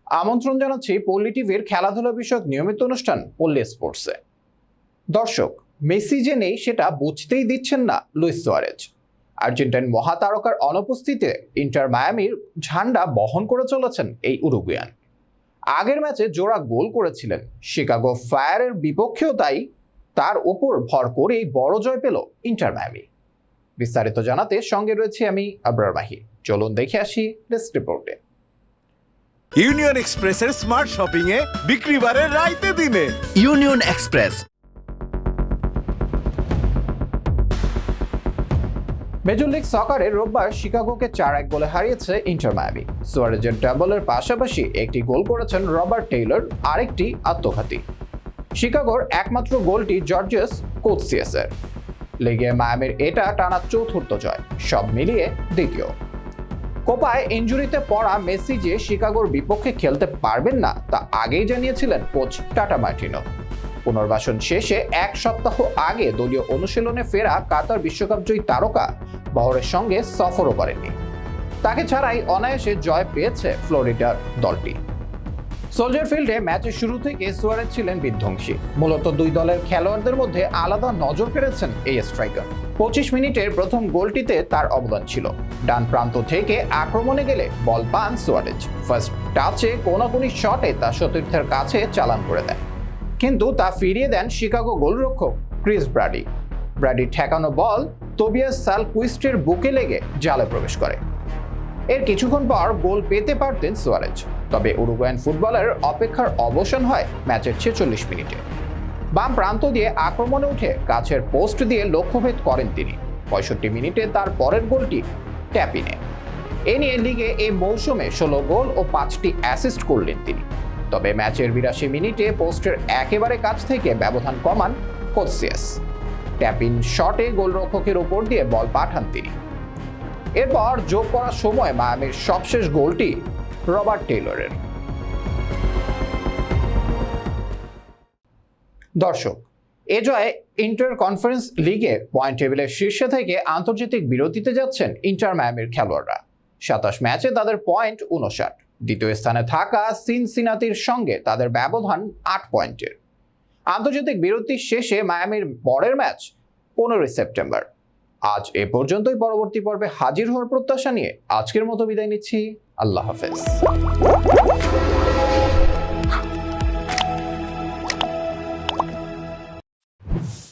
আমন্ত্রণ জানাচ্ছি পল্লী টিভির খেলাধুলা বিষয়ক নিয়মিত অনুষ্ঠান পল্লী স্পোর্টসে। দর্শক, মেসি যে নেই সেটা বুঝতেই দিচ্ছেন না লুইস সুয়ারেজ। আর্জেন্টাইন মহাতারকার অনুপস্থিতিতে ইন্টার মায়ামির ঝান্ডা বহন করে চলেছেন এই উরুগুয়ান। আগের ম্যাচে জোড়া গোল করেছিলেন শিকাগো ফায়ারের বিপক্ষেও, তাই তার ওপর ভর করেই বড় জয় পেল ইন্টার মায়ামি। বিস্তারিত জানাতে সঙ্গে রয়েছে আমি আবরার মাহি। চলুন দেখে আসি ডেস্ক রিপোর্টে। ইউনিয়ন এক্সপ্রেসের স্মার্ট শপিং এ বিক্রি বাড়ে রাইতে দিনে। Union express. মেজর লিগ সকারে রোববার শিকাগোকে 4-1 গোলে হারিয়েছে ইন্টার মায়ামি। সুয়ারেজের ডাবলের পাশাপাশি একটি গোল করেছেন রবার্ট টেইলর, আরেকটি আত্মঘাতী। শিকাগোর একমাত্র গোলটি জর্জিয়াস কোৎসিয়াসের। লিগে মায়ামির এটা টানা চতুর্থ জয়, সব মিলিয়ে দ্বিতীয়। কোপায় ইনজুরিতে পড়া মেসি যে শিকাগোর বিপক্ষে খেলতে পারবেন না তা আগেই জানিয়েছিলেন কোচ টাটা মার্টিনো। পুনর্বাসন শেষে এক সপ্তাহ আগে দলীয় অনুশীলনে ফেরা কাতার বিশ্বকাপ জয়ী তারকা বহরের সঙ্গে সফরও করেননি। তাকে ছাড়াই অনায়াসে জয় পেয়েছে ফ্লোরিডার দলটি। সোলজার ফিল্ডে ম্যাচের শুরু থেকে সুয়ারেজ ছিলেন বিধ্বংসী। মূলত দুই দলের খেলোয়াড়দের মধ্যে আলাদা নজর কেড়েছেন এই স্ট্রাইকার। 25 মিনিটের প্রথম গোলটিতে তার অবদান ছিল। ডান প্রান্ত থেকে আক্রমণে গেলে বল পান সুয়ারেজ। ফার্স্ট টাচে কোনাকুনি শটে তা সতীর্থের কাছে চালান করে দেন, কিন্তু তা ফিরিয়ে দেন শিকাগো গোলরক্ষক ক্রিস ব্র্যাডি ঠেকানো বল তোবিয়াস সালকুইস্টের বুকে লেগে জালে প্রবেশ করে। এর কিছুক্ষণ পর গোল পেতে পারতেন সুয়ারেজ, তবে উরুগুয়ান ফুটবলার অপেক্ষার অবসান হয় ম্যাচের 46 মিনিটে। বাম প্রান্ত দিয়ে আক্রমণে উঠে কাছের পোস্ট দিয়ে লক্ষ্যভেদ করেন তিনি। 65 মিনিটে তার পরের গোলটি ট্যাপিনে। এ নিয়ে লিগে এই মৌসুমে 16 গোল ও 5টি অ্যাসিস্ট করলেন তিনি। তবে ম্যাচের 82 মিনিটে পোস্টের একেবারে কাছ থেকে ব্যবধান কমান কোৎসিয়াস। ট্যাপিন শটে গোলরক্ষকের উপর দিয়ে বল পাঠান তিনি। এরপর যোগ করার সময় মায়ামির সবশেষ গোলটি রবার্ট টেইলরের। দর্শক, এ জয়ে ইন্টার কনফারেন্স লিগে পয়েন্ট টেবিলের শীর্ষে থেকে আন্তর্জাতিক বিরতিতে যাচ্ছেন ইন্টার মায়ামির খেলোয়াড়রা। 27 ম্যাচে তাদের পয়েন্ট 59। দ্বিতীয় স্থানে থাকা সিনসিনাতির সঙ্গে তাদের ব্যবধান 8 পয়েন্টের। আন্তর্জাতিক বিরতির শেষে মায়ামির পরের ম্যাচ 15 সেপ্টেম্বর। আজ এ পর্যন্তই। পরবর্তী পর্বে হাজির হওয়ার প্রত্যাশা নিয়ে আজকের মতো বিদায় নিচ্ছি। আল্লাহ হাফেজ।